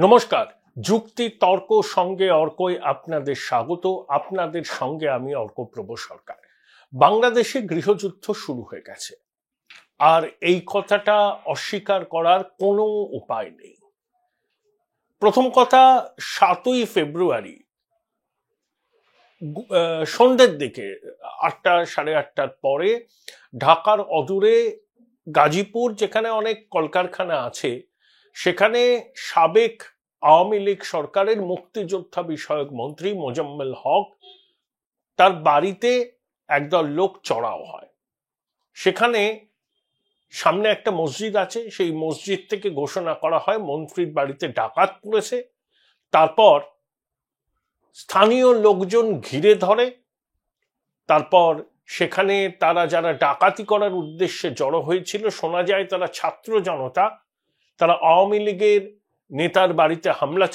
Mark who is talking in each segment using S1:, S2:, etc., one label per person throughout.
S1: নমস্কার। যুক্তি তর্ক সঙ্গে অর্কই আপনাদের স্বাগত। আপনাদের সঙ্গে আমি অর্কপ্রভ সরকার। বাংলাদেশে গৃহযুদ্ধ শুরু হয়ে গেছে, আর এই কথাটা অস্বীকার করার কোনো উপায় নেই। প্রথম কথা, 7ই ফেব্রুয়ারি সন্ধ্যের দিকে 8টা সাড়ে 8টার পরে ঢাকার অদূরে গাজীপুর, যেখানে অনেক কলকারখানা আছে, সেখানে সাবেক আওয়ামী লীগ সরকারের মুক্তিযোদ্ধা বিষয়ক মন্ত্রী মোজাম্মেল হক, তার বাড়িতে একদল লোক চড়াও হয়। সেখানে সামনে একটা মসজিদ আছে, সেই মসজিদ থেকে ঘোষণা করা হয় মন্ত্রীর বাড়িতে ডাকাত পড়েছে। তারপর স্থানীয় লোকজন ঘিরে ধরে। তারপর সেখানে তারা যারা ডাকাতি করার উদ্দেশ্যে জড়ো হয়েছিল, শোনা যায় তারা ছাত্র জনতা, তারা আওয়ামী লীগের নেতার বাড়িতে হামলা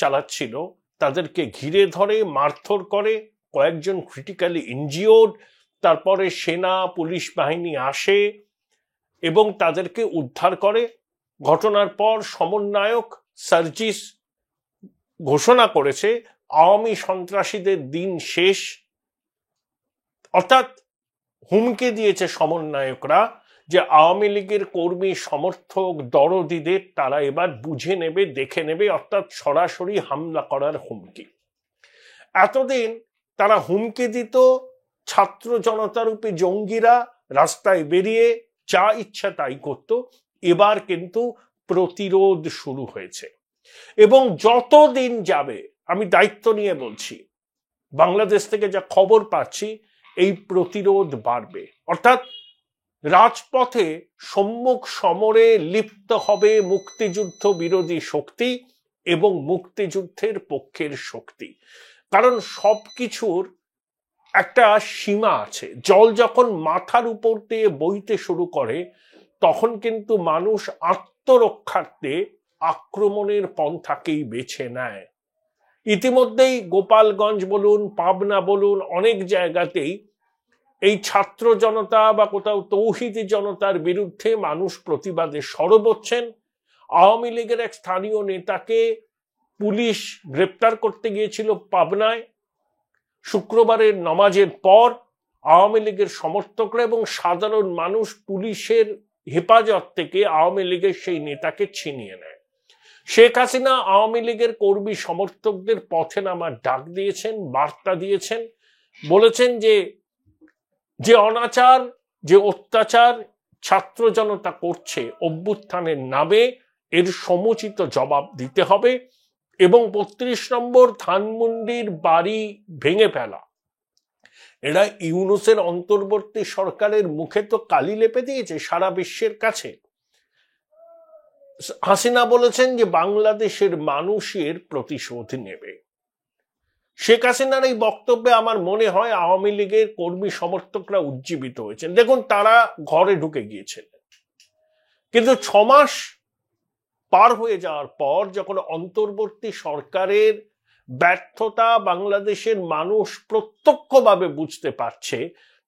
S1: চালাচ্ছিল, তাদেরকে ঘিরে ধরে মারধর করে, কয়েকজন ক্রিটিক্যালি ইনজিওর্ড। তারপরে সেনা পুলিশ বাহিনী আসে এবং তাদেরকে উদ্ধার করে। ঘটনার পর সমন্বয়ক সার্জিস ঘোষণা করেছে আওয়ামী সন্ত্রাসীদের দিন শেষ, অর্থাৎ হুমকি দিয়েছে সমন্বয়করা যে আওয়ামী লীগের কর্মী সমর্থক দরদিদের তারা এবার বুঝে নেবে, দেখে নেবে, অর্থাৎ সরাসরি হামলা করার হুমকি। এতদিন তারা হুমকি দিত, ছাত্র জনতারূপী জঙ্গিরা রাস্তায় বেরিয়ে যা ইচ্ছা তাই করত। এবার কিন্তু প্রতিরোধ শুরু হয়েছে এবং যতদিন যাবে, আমি দায়িত্ব নিয়ে বলছি, বাংলাদেশ থেকে যা খবর পাচ্ছি, এই প্রতিরোধ বাড়বে। অর্থাৎ রাজপথে সম্মুখ সমরে লিপ্ত হবে মুক্তিযুদ্ধ বিরোধী শক্তি এবং মুক্তিযুদ্ধের পক্ষের শক্তি। কারণ সবকিছুর একটা সীমা আছে। জল যখন মাথার উপর দিয়ে বইতে শুরু করে, তখন কিন্তু মানুষ আত্মরক্ষার্থে আক্রমণের পন্থাকেই বেছে নেয়। ইতিমধ্যেই গোপালগঞ্জ বলুন, পাবনা বলুন, অনেক জায়গাতেই এই ছাত্র জনতা বা কোথাও তৌহিদি জনতার বিরুদ্ধে মানুষ প্রতিবাদে সরব হচ্ছেন। আওয়ামী লীগের এক স্থানীয় নেতাকে পুলিশ গ্রেপ্তার করতে গিয়েছিল পাবনায়। শুক্রবারের নামাজের পর আওয়ামী লীগের সমর্থকরা এবং সাধারণ মানুষ পুলিশের হেফাজত থেকে আওয়ামী লীগের সেই নেতাকে ছিনিয়ে নেয়। শেখ হাসিনা আওয়ামী লীগের কর্মী সমর্থকদের পথে নামার ডাক দিয়েছেন, বার্তা দিয়েছেন, বলেছেন যে অনাচার, যে অত্যাচার ছাত্র জনতা করছে অভ্যুত্থানের নামে, এর সমুচিত জবাব দিতে হবে এবং 32 নম্বর ধানমন্ডির বাড়ি ভেঙে ফেলা, এরা ইউনূসের অন্তর্বর্তী সরকারের মুখে তো কালি লেপে দিয়েছে সারা বিশ্বের কাছে। হাসিনা বলেছেন যে বাংলাদেশের মানুষের প্রতিশোধ নেবে। শেখ হাসিনার এই বক্তব্যে আমার মনে হয় আওয়ামী লীগের কর্মী সমর্থকরা উজ্জীবিত হয়েছেন। দেখুন, তারা ঘরে ঢুকে গিয়েছিলেন, কিন্তু 6 মাস পার হয়ে যাওয়ার পর যখন অন্তর্বর্তী সরকারের ব্যর্থতা বাংলাদেশের মানুষ প্রত্যক্ষভাবে বুঝতে পারছে,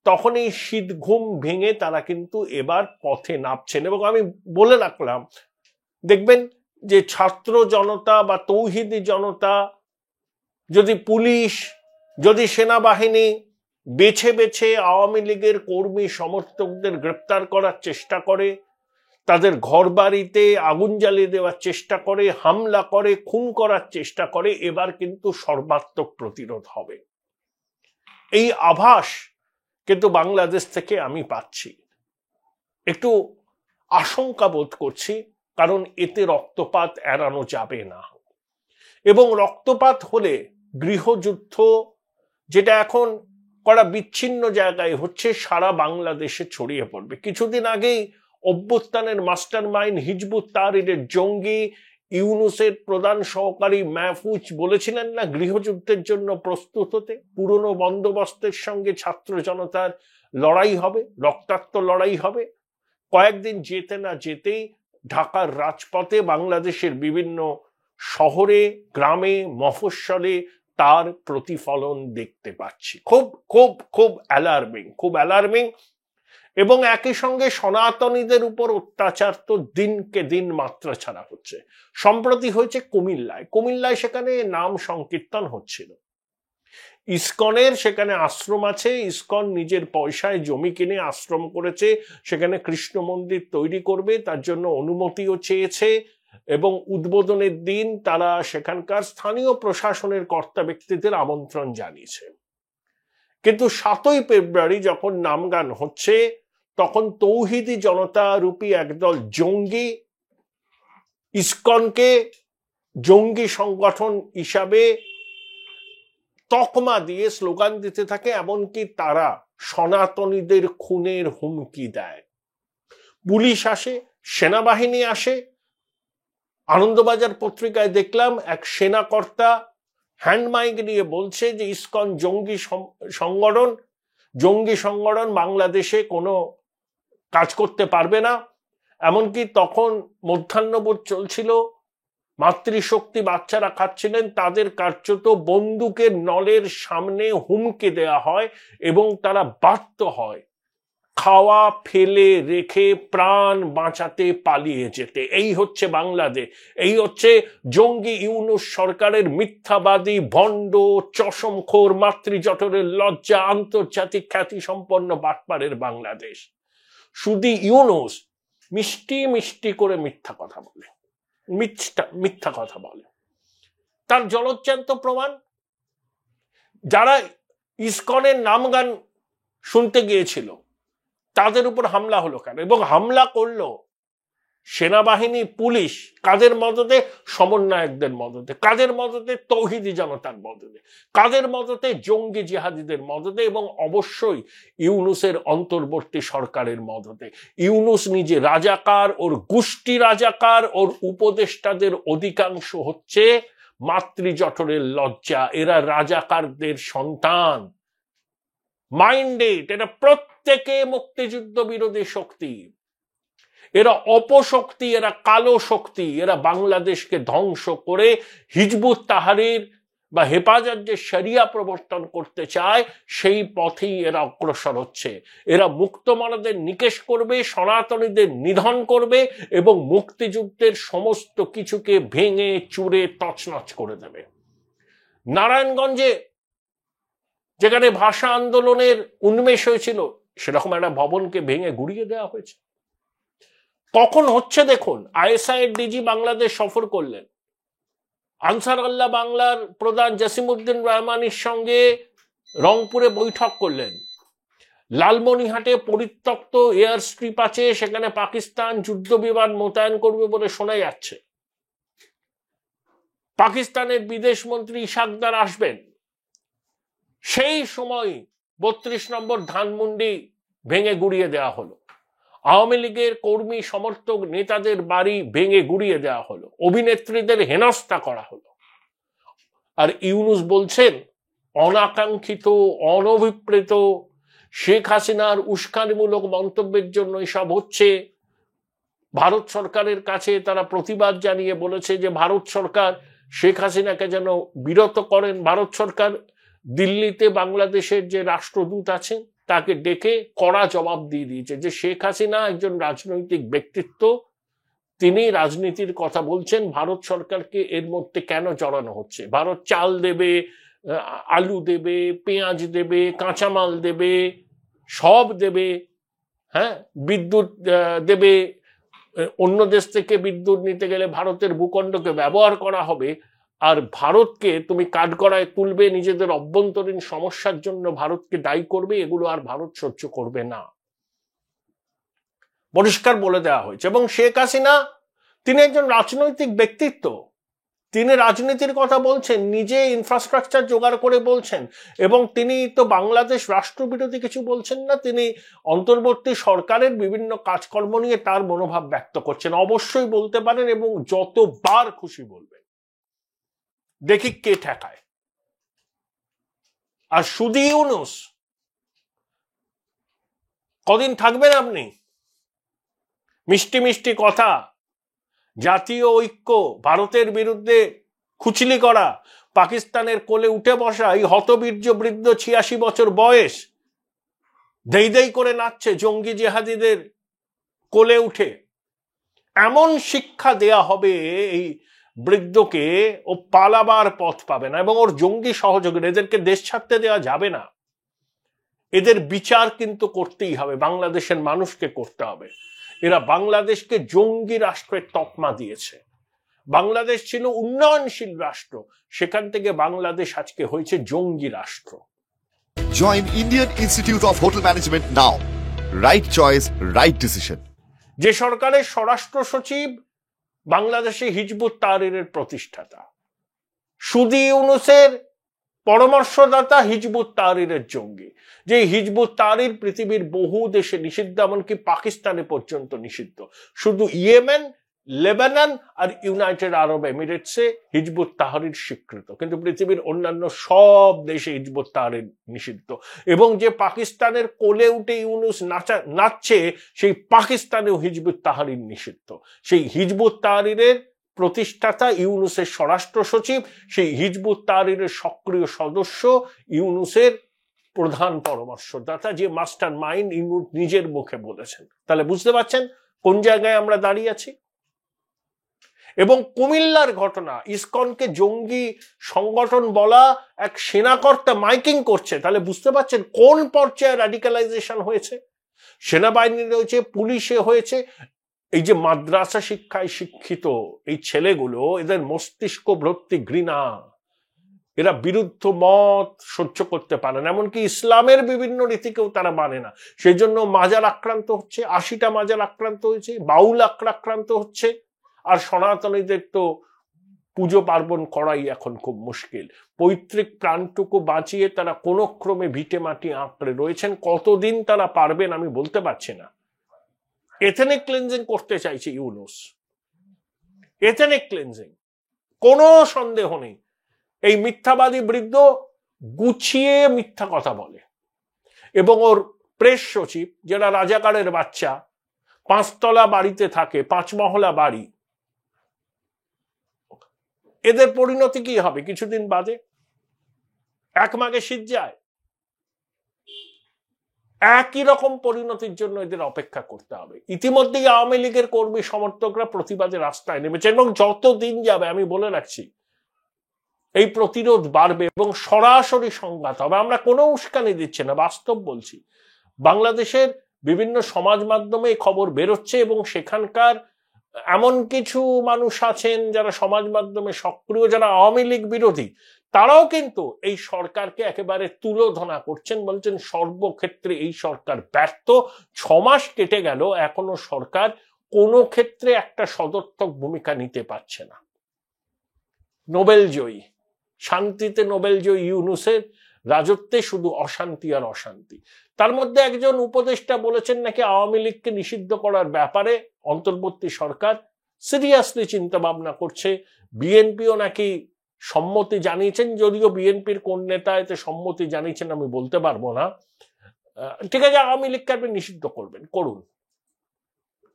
S1: তখন এই শীত ঘুম ভেঙে তারা কিন্তু এবার পথে নামছেন। এবং আমি বলে রাখলাম, দেখবেন যে ছাত্র জনতা বা তৌহিদি জনতা, যদি পুলিশ, যদি সেনাবাহিনী বেছে বেছে আওয়ামী লীগের কর্মী সমর্থকদের গ্রেপ্তার করার চেষ্টা করে, তাদের ঘর বাড়িতে আগুন জ্বালিয়ে দেওয়ার চেষ্টা করে, হামলা করে, খুন করার চেষ্টা করে, এবার কিন্তু সর্বাত্মক প্রতিরোধ হবে। এই আভাস কিন্তু বাংলাদেশ থেকে আমি পাচ্ছি। একটু আশঙ্কা বোধ করছি, কারণ এতে রক্তপাত এড়ানো যাবে না। এবং রক্তপাত হলে গৃহযুদ্ধ, যেটা এখন করা বিচ্ছিন্ন জায়গায় হচ্ছে, সারা বাংলাদেশে ছড়িয়ে পড়বে। কিছুদিন আগেই অভ্যুত্থানের মাস্টার মাইন্ড হিজবুত তাহরিরের জঙ্গি ইউনূসের প্রধান সহকারী মাহফুজ বলেছিলেন না, গৃহযুদ্ধের জন্য প্রস্তুত হতে। পুরনো বন্দোবস্তের সঙ্গে ছাত্র জনতার লড়াই হবে, রক্তাক্ত লড়াই হবে। কয়েকদিন যেতে না যেতেই ঢাকার রাজপথে, বাংলাদেশের বিভিন্ন শহরে, গ্রামে, মফস্বলে তার প্রতিফলন দেখতে পাচ্ছি। খুব খুব খুব অ্যালার্মিং, খুব অ্যালার্মিং। এবং একই সঙ্গে সনাতনীদের উপর অত্যাচার তো দিনকে দিন মাত্রা ছাড়া হচ্ছে। সম্প্রতি হয়েছে কুমিল্লায় সেখানে নাম সংকীর্তন হচ্ছিল। ইসকনের সেখানে আশ্রম আছে, ইসকন নিজের পয়সায় জমি কিনে আশ্রম করেছে, সেখানে কৃষ্ণ মন্দির তৈরি করবে, তার জন্য অনুমতিও চেয়েছে এবং উদ্বোধনের দিন তারা সেখানকার স্থানীয় প্রশাসনের কর্তা ব্যক্তিদের আমন্ত্রণ জানিয়েছে। কিন্তু 7ই ফেব্রুয়ারি যখন নামগান হচ্ছে তখন তৌহিদি জনতা রূপী একদল জঙ্গি ইসকনকে জঙ্গি সংগঠন হিসাবে তকমা দিয়ে স্লোগান দিতে থাকে, এমনকি তারা সনাতনীদের খুনের হুমকি দেয়। পুলিশ আসে, সেনাবাহিনী আসে। আনন্দবাজার পত্রিকায় দেখলাম এক সেনাকর্তা হ্যান্ডমাইক নিয়ে বলছে যে ইসকন জঙ্গি সংগঠন বাংলাদেশে কোনো কাজ করতে পারবে না। এমনকি তখন মধ্যাহ্নভোজ চলছিল, মাতৃশক্তি বাচ্চারা খাচ্ছিলেন, তাদের কার্যত বন্দুকের নলের সামনে হুমকি দেয়া হয় এবং তারা বাধ্য হয় খাওয়া ফেলে রেখে প্রাণ বাঁচাতে পালিয়ে যেতে। এই হচ্ছে বাংলাদেশ, এই হচ্ছে জঙ্গি ইউনূস সরকারের মিথ্যাবাদী ভণ্ড চশমখোর মাতৃজঠরের লজ্জা আন্তর্জাতিক খ্যাতি সম্পন্ন বাটপাড়ের বাংলাদেশ। শুধু ইউনূস মিষ্টি মিষ্টি করে মিথ্যা কথা বলে, মিথ্যা কথা বলে। তার জলজ্জান্ত প্রমাণ, যারা ইসকনের নামগান শুনতে গিয়েছিল তাদের উপর হামলা হলো কেন? এবং হামলা করলো সেনাবাহিনী, পুলিশ। কাদের মদতে? সমন্বয়কদের মদতে। কাদের মদতে? তৌহিদি জনতার মদতে। কাদের মদতে? জঙ্গি জিহাদিদের মদতে এবং অবশ্যই ইউনূসের অন্তর্বর্তী সরকারের মদতে। ইউনূস নিজে রাজাকার, ওর গোষ্ঠী রাজাকার, ওর উপদেষ্টাদের অধিকাংশ হচ্ছে মাতৃজঠরের লজ্জা। এরা রাজাকারদের সন্তান। মাইন্ডেড, এরা প্রত্যেকে মুক্তিযুদ্ধ বিরোধী শক্তি, এরা অপশক্তি, এরা কালো শক্তি। এরা বাংলাদেশকে ধ্বংস করে হিজবুত তাহরির বা হেফাজত যে শরিয়া প্রবর্তন করতে চায় সেই পথেই এরা অগ্রসর হচ্ছে। এরা মুক্তমনাদের নিকেশ করবে, সনাতনীদের নিধন করবে এবং মুক্তিযুদ্ধের সমস্ত কিছুকে ভেঙে চুরে তছনছ করে দেবে। নারায়ণগঞ্জে যেখানে ভাষা আন্দোলনের উন্মেষ হয়েছিল সেরকম একটা ভবনকে ভেঙে গুড়িয়ে দেওয়া হয়েছে। কখন হচ্ছে দেখুন, আইএসআইয়ের ডিজি বাংলাদেশ সফর করলেন, আনসার আল্লাহ বাংলার প্রধান জসিমউদ্দিন রহমানির সঙ্গে রংপুরে বৈঠক করলেন। লালমনিরহাটে পরিত্যক্ত এয়ার স্ট্রিপ আছে, সেখানে পাকিস্তান যুদ্ধ বিমান মোতায়েন করবে বলে শোনা যাচ্ছে। পাকিস্তানের বিদেশ মন্ত্রী ইশাকদার আসবেন। সেই সময় 32 নম্বর ধানমন্ডি ভেঙে গুড়িয়ে দেওয়া হলো। আওয়ামী লীগের কর্মী সমর্থক নেতাদের বাড়ি ভেঙে গুড়িয়ে দেওয়া হলো, অভিনেত্রীদের হেনস্থা করা হলো। আর ইউনূস বলছেন অনাকাঙ্ক্ষিত, অনভিপ্রেত শেখ হাসিনার উস্কানিমূলক মন্তব্যের জন্য এসব হচ্ছে। ভারত সরকারের কাছে তারা প্রতিবাদ জানিয়ে বলেছে যে ভারত সরকার শেখ হাসিনাকে যেন বিরত করেন। ভারত সরকার দিল্লিতে বাংলাদেশের যে রাষ্ট্রদূত আছেন তাকে ডেকে কড়া জবাব দিয়ে দিয়েছে যে শেখ হাসিনা একজন রাজনৈতিক ব্যক্তিত্ব, তিনি রাজনীতির কথা বলছেন, ভারত সরকারকে এর মধ্যে কেন জড়ানো হচ্ছে? ভারত চাল দেবে, আলু দেবে, পেঁয়াজ দেবে, কাঁচামাল দেবে, সব দেবে, হ্যাঁ, বিদ্যুৎ দেবে। অন্য দেশ থেকে বিদ্যুৎ নিতে গেলে ভারতের ভূখণ্ডকে ব্যবহার করা হবে, আর ভারতকে তুমি কাঠগড়ায় তুলবে, নিজেদের অভ্যন্তরীণ সমস্যার জন্য ভারতকে দায়ী করবে। এগুলো আর ভারত সহ্য করবে না, পরিষ্কার বলে দেওয়া হয়েছে। এবং শেখ হাসিনা তিনি একজন রাজনৈতিক ব্যক্তিত্ব, তিনি রাজনীতির কথা বলছেন, নিজে ইনফ্রাস্ট্রাকচার জোগাড় করে বলছেন, এবং তিনি তো বাংলাদেশ রাষ্ট্রবিরোধী কিছু বলছেন না, তিনি অন্তর্বর্তী সরকারের বিভিন্ন কাজকর্ম নিয়ে তার মনোভাব ব্যক্ত করছেন। অবশ্যই বলতে পারেন এবং যতবার খুশি বলবেন, দেখি কে ঠেকায়। আর শুধু ইউনূস কদিন থাকবেন আপনি? মিষ্টি মিষ্টি কথা, জাতীয় ঐক্য, ভারতের বিরুদ্ধে খুচলি করা, পাকিস্তানের কোলে উঠে বসা এই হতবীর্য বৃদ্ধ 86 বছর বয়স দেই দেই করে নাচছে জঙ্গি জেহাদিদের কোলে উঠে। এমন শিক্ষা দেয়া হবে এই বৃদ্ধকে, ও পালাবার পথ পাবে না, এবং ওর জঙ্গি সহযোগীরা, এদেরকে দেশ ছাড়তে দেওয়া যাবে না। এদের বিচার কিন্তু করতেই হবে, বাংলাদেশের মানুষকে করতে হবে। এরা বাংলাদেশকে জঙ্গি রাষ্ট্রের তকমা দিয়েছে। বাংলাদেশ ছিল উন্নয়নশীল রাষ্ট্র, সেখান থেকে বাংলাদেশ আজকে হয়েছে জঙ্গি রাষ্ট্র।
S2: Join Indian Institute of Hotel Management now. Right choice, right decision.
S1: যে সরকারের স্বরাষ্ট্র সচিব বাংলাদেশে হিজবুত তাহরীরের প্রতিষ্ঠাতা, সুদি ইউনূসের পরামর্শদাতা হিজবুত তাহরীরের জঙ্গি, যে হিজবুত তাহরীর পৃথিবীর বহু দেশে নিষিদ্ধ, এমনকি পাকিস্তানে পর্যন্ত নিষিদ্ধ। শুধু ইয়েমেন, লেবানন আর ইউনাইটেড আরব এমিরেটসে হিজবুত তাহরীর স্বীকৃত, কিন্তু পৃথিবীর অন্যান্য সব দেশে হিজবুত তাহরীর নিষিদ্ধ। এবং যে পাকিস্তানের কোলে উঠে ইউনূস নাচছে, সেই পাকিস্তানেও হিজবুত তাহরীর নিষিদ্ধ। সেই হিজবুত তাহরীরের প্রতিষ্ঠাতা ইউনূসের স্বরাষ্ট্র সচিব, সেই হিজবুত তাহরীরের সক্রিয় সদস্য ইউনূসের প্রধান পরামর্শদাতা, যে মাস্টার মাইন্ড ইউনূস নিজের মুখে বলেছেন। তাহলে বুঝতে পারছেন কোন জায়গায় আমরা দাঁড়িয়ে আছি। এবং কুমিল্লার ঘটনা, ইসকনকে জঙ্গি সংগঠন বলা এক সেনাকর্তা মাইকিং করছে, তাহলে বুঝতে পারছেন কোন পর্যায়ে রাডিকালাইজেশন হয়েছে। সেনাবাহিনী হয়েছে, পুলিশে হয়েছে। এই যে মাদ্রাসা শিক্ষায় শিক্ষিত এই ছেলেগুলো, এদের মস্তিষ্ক ভর্তি ঘৃণা, এরা বিরুদ্ধ মত সহ্য করতে পারে না, এমনকি ইসলামের বিভিন্ন রীতিকেও তারা মানে না। সেই জন্য মাজার আক্রান্ত হচ্ছে, 80টা মাজার আক্রান্ত হয়েছে, বাউল আক্রান্ত হচ্ছে। আর সনাতনীদের তো পুজো পার্বণ করাই এখন খুব মুশকিল। পৈতৃক প্রাণটুকু বাঁচিয়ে তারা কোনো ক্রমে ভিটে মাটি আঁকড়ে রয়েছেন। কতদিন তারা পারবেন আমি বলতে পারছি না। এথেনিক ক্লিনজিং করতে চাইছে ইউনূস, এথেনিক ক্লিনজিং, কোনো সন্দেহ নেই। এই মিথ্যাবাদী বৃদ্ধ গুছিয়ে মিথ্যা কথা বলে, এবং ওর প্রেস সচিব, যারা রাজাকারের বাচ্চা, 5তলা বাড়িতে থাকে, 5 মহলা বাড়ি, এদের পরিণতি কি হবে কিছুদিন বাদে? এক মাগে শীত যায়। একই রকম পরিণতির জন্য এদের অপেক্ষা করতে হবে। ইতিমধ্যেই আওয়ামী লীগের কর্মী সমর্থকরা প্রতিবাদে রাস্তায় নেমেছে, এবং যত দিন যাবে আমি বলে রাখছি এই প্রতিরোধ বাড়বে এবং সরাসরি সংঘাত হবে। আমরা কোনো উস্কানি দিচ্ছি না, বাস্তব বলছি। বাংলাদেশের বিভিন্ন সমাজ মাধ্যমে এই খবর বেরোচ্ছে, এবং সেখানকার এমন কিছু মানুষ আছেন যারা সমাজ মাধ্যমে সক্রিয়, যারা আওয়ামী লীগ বিরোধী, তারাও কিন্তু এই সরকারকে একেবারে তুলোধনা করছেন, বলছেন সর্বক্ষেত্রে এই সরকার ব্যর্থ। 6 মাস কেটে গেল, এখনো সরকার কোনো ক্ষেত্রে একটা সদর্থক ভূমিকা নিতে পারছে না। নোবেল জয়ী, শান্তিতে নোবেল জয়ী ইউনূসের রাজত্বে শুধু অশান্তি আর অশান্তি। তার মধ্যে একজন উপদেষ্টা বলেছেন নাকি আওয়ামী লীগকে নিষিদ্ধ করার ব্যাপারে অন্তর্বর্তী সরকার সিরিয়াসলি চিন্তা ভাবনা করছে। বিএনপিও নাকি সম্মতি জানিয়েছেন, যদিও বিএনপির কোন নেতা এতে সম্মতি জানিয়েছেন আমি বলতে পারবো না। ঠিক আছে, আওয়ামী লীগকে আপনি নিষিদ্ধ করবেন, করুন,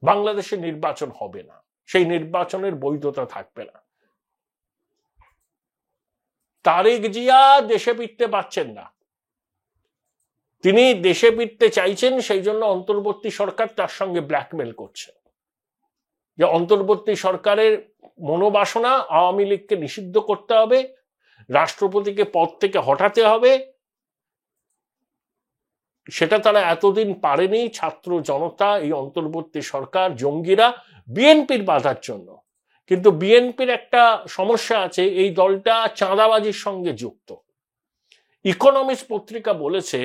S1: বাংলাদেশে নির্বাচন হবে না, সেই নির্বাচনের বৈধতা থাকবে না। তারেক জিয়া দেশে ফিরতে পারছেন না, তিনি দেশে ফিরতে চাইছেন, সেই জন্য অন্তর্বর্তী সরকার তার সঙ্গে ব্ল্যাকমেল করছে, যে অন্তর্বর্তী সরকারের মনোবাসনা আওয়ামী লীগকে নিষিদ্ধ করতে হবে, রাষ্ট্রপতিকে পদ থেকে হটাতে হবে। সেটা তারা এতদিন পারেনি, ছাত্র জনতা, এই অন্তর্বর্তী সরকার, জঙ্গিরা, বিএনপির বাধার জন্য। কিন্তু বিএনপির একটা সমস্যা আছে, এই দলটা চাঁদাবাজির সঙ্গে যুক্ত। ইকোনমিস্ট পত্রিকা বলেছে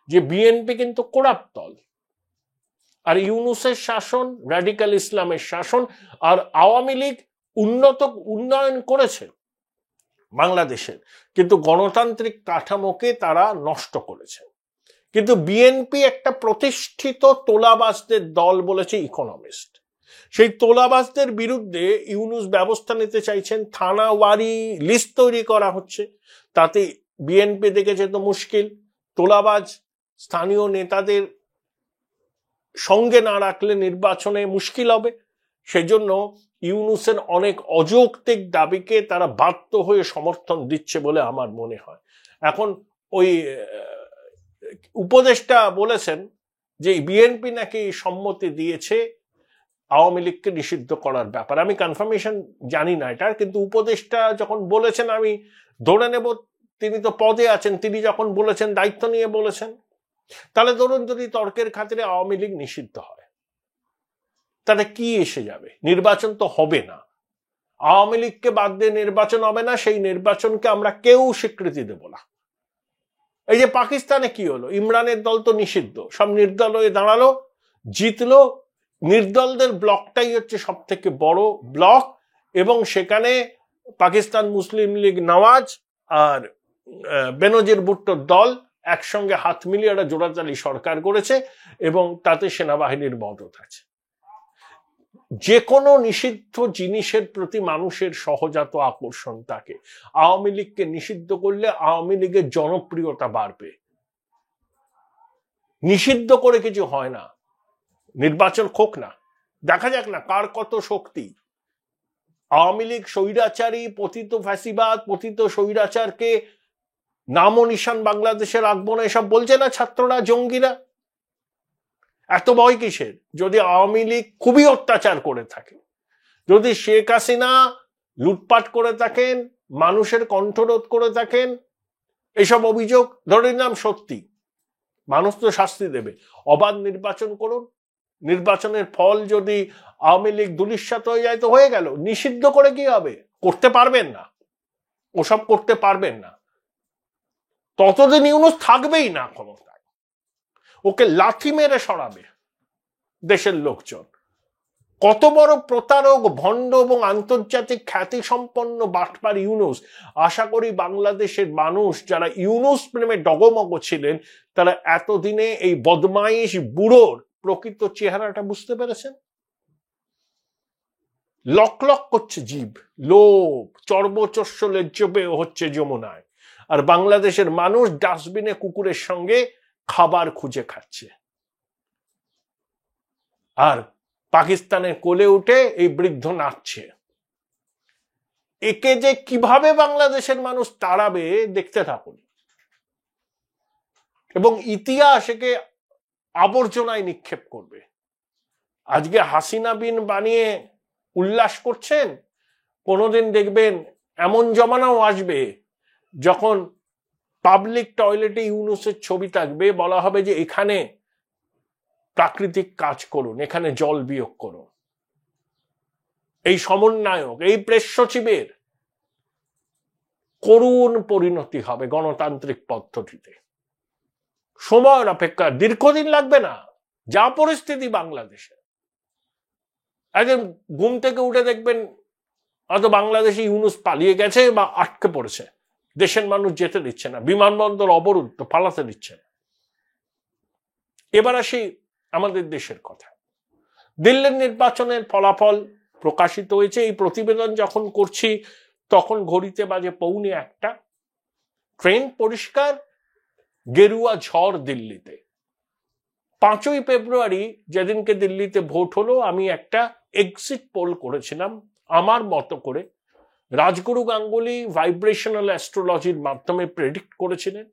S1: যে বিএনপি কিন্তু কোরাপ্ট দল, আর ইউনূসের শাসন, রাডিকাল ইসলামের শাসন, আর আওয়ামী লীগ উন্নয়ন করেছে বাংলাদেশের, কিন্তু গণতান্ত্রিক কাঠামোকে তারা নষ্ট করেছে। কিন্তু বিএনপি একটা প্রতিষ্ঠিত তোলাবাজদের দল বলেছে ইকোনমিস্ট। সেই তোলাবাজদের বিরুদ্ধে ইউনূস ব্যবস্থা নিতে চাইছেন, থানাওয়ারি লিস্ট তৈরি করা হচ্ছে। তাতে বিএনপি দেখেছে তো মুশকিল, তোলাবাজ স্থানীয় নেতাদের সঙ্গে না রাখলে নির্বাচনে মুশকিল হবে। সেজন্য ইউনূসের অনেক অযৌক্তিক দাবিকে তারা বাধ্য হয়ে সমর্থন দিচ্ছে বলে আমার মনে হয়। এখন ওই উপদেষ্টা বলেছেন যে বিএনপি নাকি সম্মতি দিয়েছে আওয়ামী লীগকে নিষিদ্ধ করার ব্যাপার। আমি কনফার্মেশন জানি না এটা, কিন্তু উপদেষ্টা যখন বলেছেন আমি ধরে নেব তিনি তো পদে আছেন, তিনি যখন বলেছেন দায়িত্ব নিয়ে বলেছেন। তাহলে ধরুন যদি তর্কের খাতিরে আওয়ামী লীগ নিষিদ্ধ হয়, তাহলে কি এসে যাবে? নির্বাচন তো হবে না। আওয়ামী লীগকে বাদ দিয়ে নির্বাচন হবে না, সেই নির্বাচনকে আমরা কেউ স্বীকৃতি দেব না। এই যে পাকিস্তানে কি হলো, ইমরানের দল তো নিষিদ্ধ, সব নির্দল হয়ে দাঁড়ালো, জিতলো। নির্দলদের ব্লকটাই হচ্ছে সব থেকে বড় ব্লক, এবং সেখানে পাকিস্তান মুসলিম লীগ নওয়াজ আর বেনজির ভুট্টোর দল একসঙ্গে হাত মিলিয়ে একটা জোড়াতালি সরকার করেছে, এবং তাতে সেনাবাহিনীর মদত আছে। যে কোনো নিষিদ্ধ জিনিসের প্রতি মানুষের সহজাত আকর্ষণ থাকে। আওয়ামী লীগকে নিষিদ্ধ করলে আওয়ামী লীগের জনপ্রিয়তা বাড়বে। নিষিদ্ধ করে কিছু হয় না, নির্বাচন হোক না, দেখা যাক না কার কত শক্তি। আওয়ামী লীগ স্বৈরাচারী, পতিত ফ্যাসিবাদ, পতিত স্বৈরাচারকে নাম ও নিশান বাংলাদেশে রাখবো না এসব বলছে না ছাত্ররা, জঙ্গিরা। এত ভয় কিসের? যদি আওয়ামী লীগ খুবই অত্যাচার করে থাকে, যদি শেখ হাসিনা লুটপাট করে থাকেন, মানুষের কণ্ঠরোধ করে থাকেন, এসব অভিযোগ ধরে নিলাম সত্যি, মানুষ তো শাস্তি দেবে। অবাধ নির্বাচন করুন, নির্বাচনের ফল যদি আওয়ামী লীগ ধূলিসাৎ হয়ে যায় তো হয়ে গেল। নিষিদ্ধ করে কি হবে? করতে পারবেন না, ওসব করতে পারবেন না। ততদিন ইউনূস থাকবেই না ক্ষমতায়, ওকে লাথি মেরে সরাবে দেশের লোকজন। কত বড় প্রতারক, ভণ্ড এবং আন্তর্জাতিক খ্যাতি সম্পন্ন বাটপার ইউনূস। আশা করি বাংলাদেশের মানুষ যারা ইউনূস প্রেমে ডগমগ ছিলেন, তারা এতদিনে এই বদমাইশ বুড়োর প্রকৃত চেহারাটা বুঝতে পেরেছেন। লক লক করছে জিভ, লোভ, চর্বচস্য লেজ্জবে হচ্ছে যমুনায়, আর বাংলাদেশের মানুষ ডাস্টবিনে কুকুরের সঙ্গে খাবার খুঁজে খাচ্ছে। আর পাকিস্তানের কোলে উঠে এই বৃদ্ধ নাচছে। একে যে কিভাবে বাংলাদেশের মানুষ তাড়াবে দেখতে থাকুন, এবং ইতিহাস একে আবর্জনায় নিক্ষেপ করবে। আজকে হাসিনা বিন বানিয়ে উল্লাস করছেন, কোনোদিন দেখবেন এমন জমানাও আসবে যখন পাবলিক টয়লেটে ইউনূসের ছবি থাকবে, বলা হবে যে এখানে প্রাকৃতিক কাজ করুন, এখানে জল বিয়োগ করুন। এই সমন্বয়ক, এই প্রেস সচিবের করুণ পরিণতি হবে গণতান্ত্রিক পদ্ধতিতে। সময়ের অপেক্ষা, দীর্ঘদিন লাগবে না। যা পরিস্থিতি বাংলাদেশে, একদিন ঘুম থেকে উঠে দেখবেন হয়তো বাংলাদেশে ইউনূস পালিয়ে গেছে বা আটকে পড়েছে, দেশের মানুষ যেতে দিচ্ছে না, বিমানবন্দর অবরুদ্ধ, পালাতে দিচ্ছে না। এবার আসি আমাদের দেশের কথা। দিল্লির নির্বাচনের ফলাফল প্রকাশিত হয়েছে। এই প্রতিবেদন যখন করছি তখন ঘড়িতে বাজে 1:45। ট্রেন পরিষ্কার, গেরুয়া ঝড় দিল্লিতে। 5ই ফেব্রুয়ারি যেদিনকে দিল্লিতে ভোট হলো, আমি একটা এক্সিট পোল করেছিলাম আমার মতো করে। রাজগুরু গাঙ্গুলি ভাইব্রেশনাল অ্যাস্ট্রোলজির মাধ্যমে প্রেডিক্ট করেছিলেন।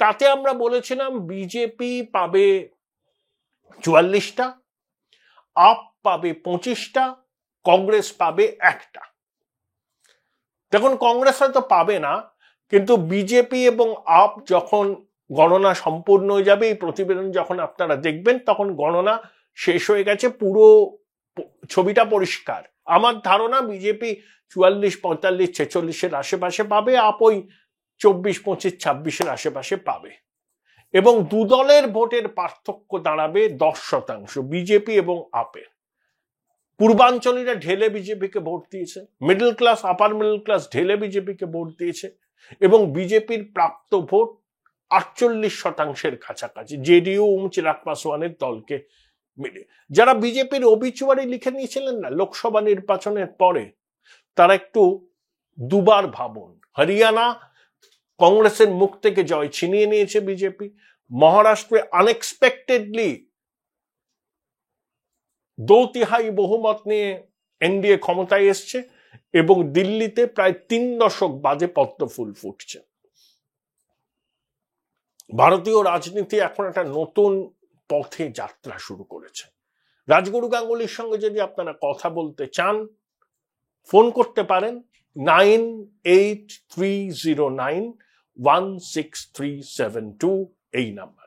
S1: তাতে আমরা বলেছিলাম বিজেপি পাবে 44টা, আপ পাবে 25টা, কংগ্রেস পাবে 1টা। দেখুন, কংগ্রেস হয়তো পাবে না, কিন্তু বিজেপি এবং আপ যখন গণনা সম্পূর্ণ হয়ে যাবে, এই প্রতিবেদন যখন আপনারা দেখবেন তখন গণনা শেষ হয়ে গেছে, পুরো ছবিটা পরিষ্কার। আমার ধারণা বিজেপি 44, 45, 46-এর আশেপাশে পাবে, আপ ওই 24, 25, 26-এর আশেপাশে পাবে, এবং দুদলের ভোটের পার্থক্য দাঁড়াবে 10% বিজেপি এবং আপের। পূর্বাঞ্চলীরা ঢেলে বিজেপিকে ভোট দিয়েছে, মিডল ক্লাস, আপার মিডল ক্লাস ঢেলে বিজেপিকে ভোট দিয়েছে, এবং বিজেপির প্রাপ্ত ভোট 48%-এর কাছাকাছি, জেডিইউ চিরাগ পাসওয়ানের দলকে মিলে। যারা বিজেপির অবিচুয়ারি লিখে নিয়েছিলেন না লোকসভা নির্বাচনের পরে, তারা একটু দুবার ভাবুন। হরিয়ানা কংগ্রেসের মুখ থেকে জয় ছিনিয়ে নিয়েছে বিজেপি, মহারাষ্ট্রে আনএক্সপেক্টেডলি 2/3 বহুমত নিয়ে এনডিএ ক্ষমতায় এসছে, এবং দিল্লিতে প্রায় 3 দশক বাদে পদ্ম ফুল ফুটছে। ভারতীয় রাজনীতি এখন একটা নতুন পথে যাত্রা শুরু করেছে। রাজগুরু গাঙ্গুলির সঙ্গে যদি আপনারা কথা বলতে চান, ফোন করতে পারেন 9830916372 এই নাম্বার।